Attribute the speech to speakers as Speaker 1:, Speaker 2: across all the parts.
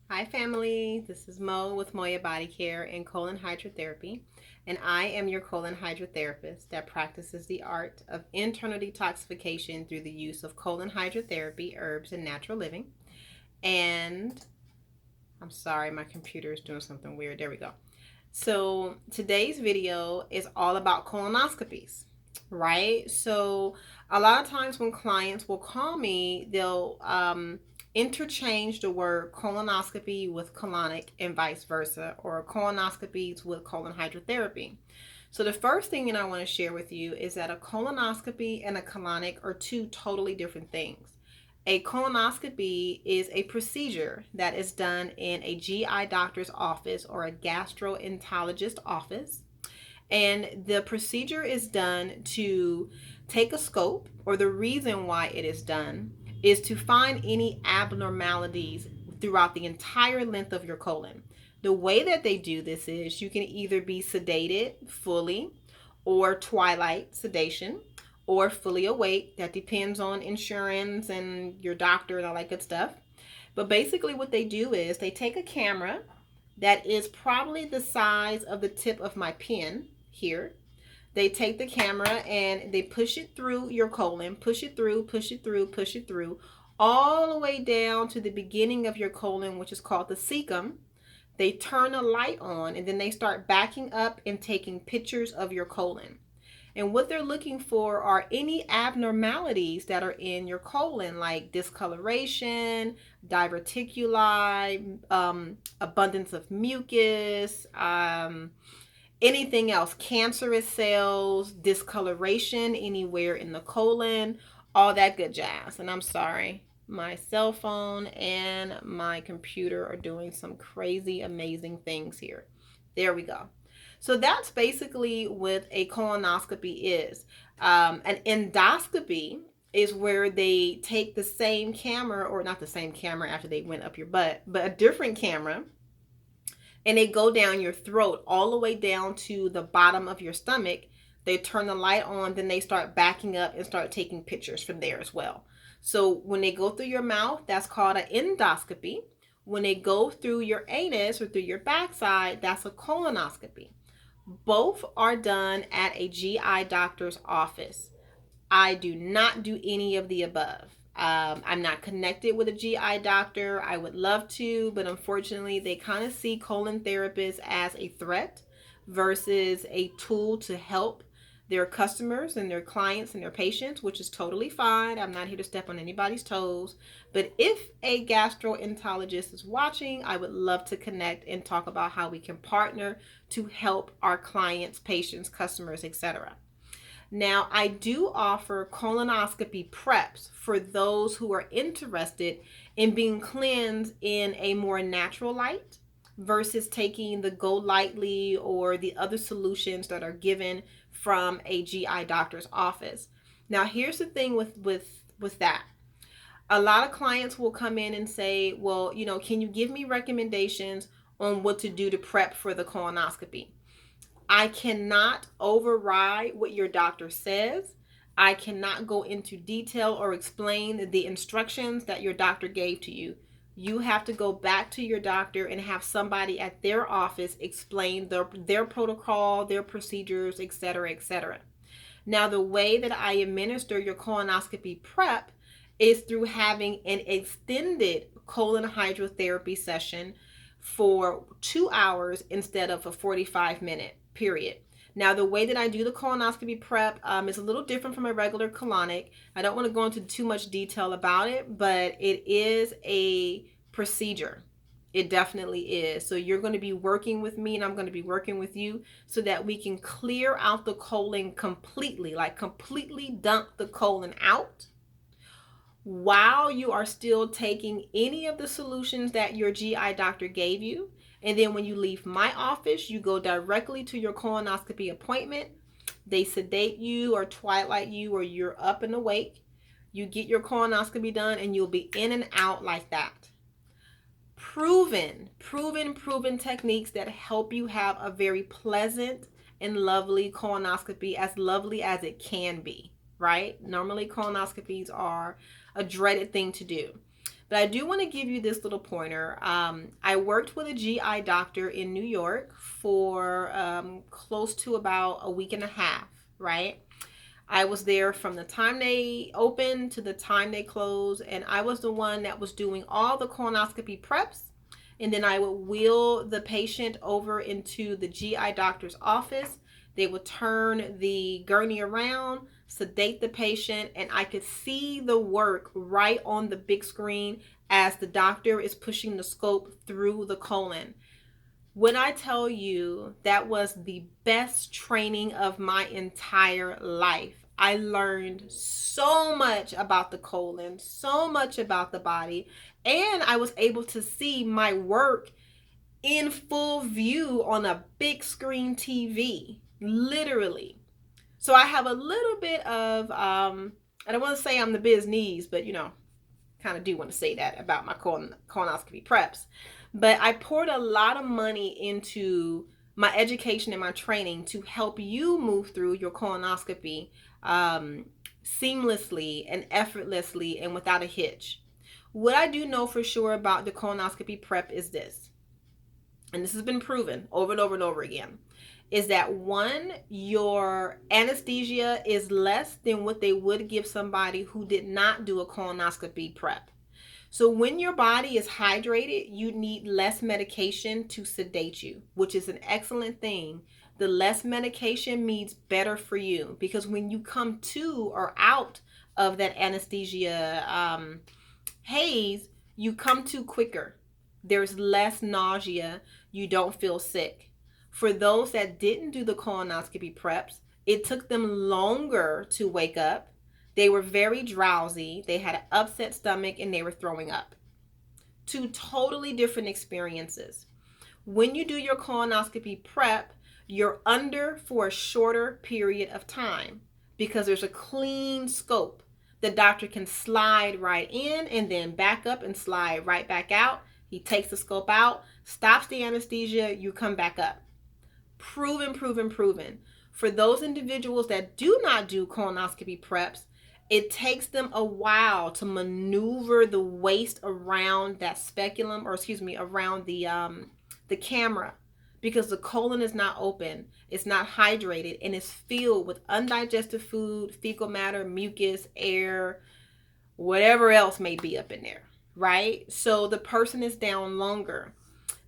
Speaker 1: Hi family, this is Mo with Moya Body Care and Colon Hydrotherapy, and I am your colon hydrotherapist that practices the art of internal detoxification through the use of colon hydrotherapy, herbs, and natural living. And I'm sorry, my computer is doing something weird. There we go. So today's video is all about colonoscopies, right? So a lot of times when clients will call me, they'll interchange the word colonoscopy with colonic and vice versa, or colonoscopies with colon hydrotherapy. So the first thing that I want to share with you is that a colonoscopy and a colonic are two totally different things. A colonoscopy is a procedure that is done in a GI doctor's office or a gastroenterologist office. And the procedure is done to take a scope, or the reason why it is done is to find any abnormalities throughout the entire length of your colon. The way that they do this is you can either be sedated fully or twilight sedation or fully awake. That depends on insurance and your doctor and all that good stuff. But basically, what they do is they take a camera that is probably the size of the tip of my pen here. They take the camera and they push it through your colon, push it through, push it through, push it through, all the way down to the beginning of your colon, which is called the cecum. They turn a light on and then they start backing up and taking pictures of your colon. And what they're looking for are any abnormalities that are in your colon, like discoloration, diverticuli, abundance of mucus, anything else, cancerous cells, discoloration anywhere in the colon, all that good jazz. And I'm sorry, my cell phone and my computer are doing some crazy, amazing things here. There we go. So that's basically what a colonoscopy is. An endoscopy is where they take the same camera, or not the same camera after they went up your butt, but a different camera, and they go down your throat all the way down to the bottom of your stomach. They turn the light on, then they start backing up and start taking pictures from there as well. So when they go through your mouth, that's called an endoscopy. When they go through your anus or through your backside, that's a colonoscopy. Both are done at a GI doctor's office. I do not do any of the above. I'm not connected with a GI doctor. I would love to, but unfortunately, they kind of see colon therapists as a threat versus a tool to help their customers and their clients and their patients, which is totally fine. I'm not here to step on anybody's toes. But if a gastroenterologist is watching, I would love to connect and talk about how we can partner to help our clients, patients, customers, etc. Now, I do offer colonoscopy preps for those who are interested in being cleansed in a more natural light versus taking the Go Lightly or the other solutions that are given from a GI doctor's office. Now, here's the thing with that. A lot of clients will come in and say, well, can you give me recommendations on what to do to prep for the colonoscopy? I cannot override what your doctor says. I cannot go into detail or explain the instructions that your doctor gave to you. You have to go back to your doctor and have somebody at their office explain their protocol, their procedures, etc., etc. Now, the way that I administer your colonoscopy prep is through having an extended colon hydrotherapy session for 2 hours instead of a 45-minute period. Now, the way that I do the colonoscopy prep is a little different from a regular colonic. I don't want to go into too much detail about it, but it is a procedure. It definitely is. So you're going to be working with me and I'm going to be working with you so that we can clear out the colon completely, like completely dump the colon out while you are still taking any of the solutions that your GI doctor gave you. And then when you leave my office, you go directly to your colonoscopy appointment. They sedate you or twilight you, or you're up and awake. You get your colonoscopy done and you'll be in and out like that. Proven techniques that help you have a very pleasant and lovely colonoscopy, as lovely as it can be, right? Normally colonoscopies are a dreaded thing to do. But I do want to give you this little pointer. I worked with a GI doctor in New York for close to about a week and a half, right? I was there from the time they opened to the time they closed, and I was the one that was doing all the colonoscopy preps. And then I would wheel the patient over into the GI doctor's office. They would turn the gurney around, sedate the patient, and I could see the work right on the big screen as the doctor is pushing the scope through the colon. When I tell you that was the best training of my entire life, I learned so much about the colon, so much about the body, and I was able to see my work in full view on a big screen TV, literally. So I have a little bit of, I don't want to say I'm the biz knees, but kind of do want to say that about my colonoscopy preps. But I poured a lot of money into my education and my training to help you move through your colonoscopy seamlessly and effortlessly and without a hitch. What I do know for sure about the colonoscopy prep is this, and this has been proven over and over and over again, is that one, your anesthesia is less than what they would give somebody who did not do a colonoscopy prep. So when your body is hydrated, you need less medication to sedate you, which is an excellent thing. The less medication means better for you, because when you come to or out of that anesthesia haze, you come to quicker. There's less nausea. You don't feel sick. For those that didn't do the colonoscopy preps, it took them longer to wake up. They were very drowsy. They had an upset stomach and they were throwing up. Two totally different experiences. When you do your colonoscopy prep, you're under for a shorter period of time because there's a clean scope. The doctor can slide right in and then back up and slide right back out. He takes the scope out, stops the anesthesia, you come back up. Proven, proven, proven. For those individuals that do not do colonoscopy preps, it takes them a while to maneuver the waste around that speculum, or around the camera, because the colon is not open, it's not hydrated, and it's filled with undigested food, fecal matter, mucus, air, whatever else may be up in there, right? So the person is down longer.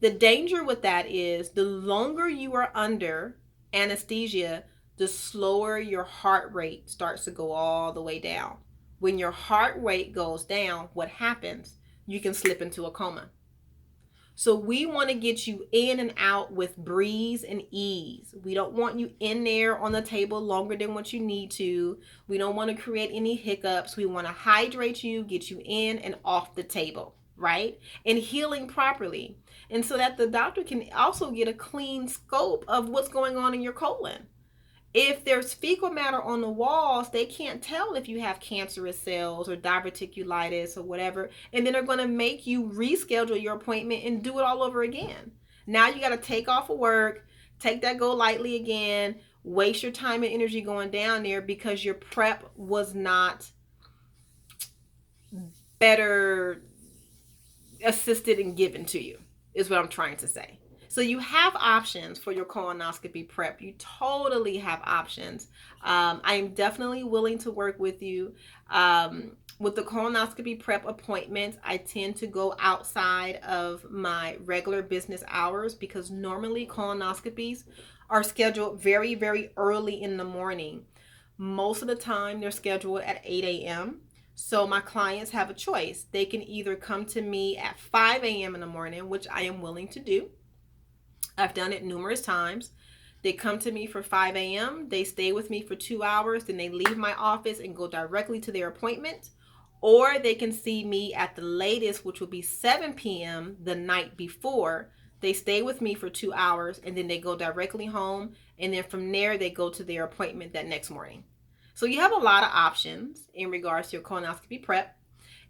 Speaker 1: The danger with that is the longer you are under anesthesia, the slower your heart rate starts to go all the way down. When your heart rate goes down, what happens? You can slip into a coma. So we want to get you in and out with breeze and ease. We don't want you in there on the table longer than what you need to. We don't want to create any hiccups. We want to hydrate you, get you in and off the table, right? And healing properly. And so that the doctor can also get a clean scope of what's going on in your colon. If there's fecal matter on the walls, they can't tell if you have cancerous cells or diverticulitis or whatever. And then they're going to make you reschedule your appointment and do it all over again. Now you got to take off of work, take that go lightly again, waste your time and energy going down there because your prep was not better assisted and given to you, is what I'm trying to say. So you have options for your colonoscopy prep. You totally have options. I am definitely willing to work with you. With the colonoscopy prep appointments, I tend to go outside of my regular business hours because normally colonoscopies are scheduled very, very early in the morning. Most of the time they're scheduled at 8 a.m. So my clients have a choice. They can either come to me at 5 a.m. in the morning, which I am willing to do. I've done it numerous times. They come to me for 5 a.m. They stay with me for 2 hours. Then they leave my office and go directly to their appointment. Or they can see me at the latest, which will be 7 p.m. the night before. They stay with me for 2 hours and then they go directly home. And then from there, they go to their appointment that next morning. So you have a lot of options in regards to your colonoscopy prep.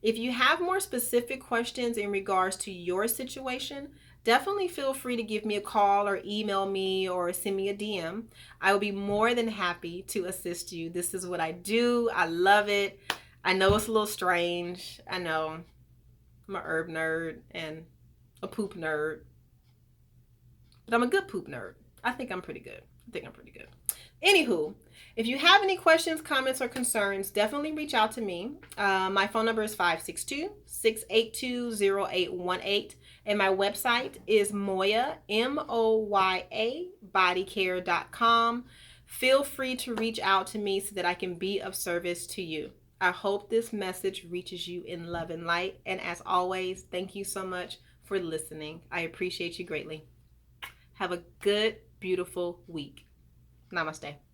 Speaker 1: If you have more specific questions in regards to your situation, definitely feel free to give me a call or email me or send me a DM. I will be more than happy to assist you. This is what I do. I love it. I know it's a little strange. I know. I'm a herb nerd and a poop nerd. But I'm a good poop nerd. I think I'm pretty good. Anywho, if you have any questions, comments, or concerns, definitely reach out to me. My phone number is 562-682-0818. And my website is Moya, MOYA, bodycare.com. Feel free to reach out to me so that I can be of service to you. I hope this message reaches you in love and light. And as always, thank you so much for listening. I appreciate you greatly. Have a good, beautiful week. Namaste.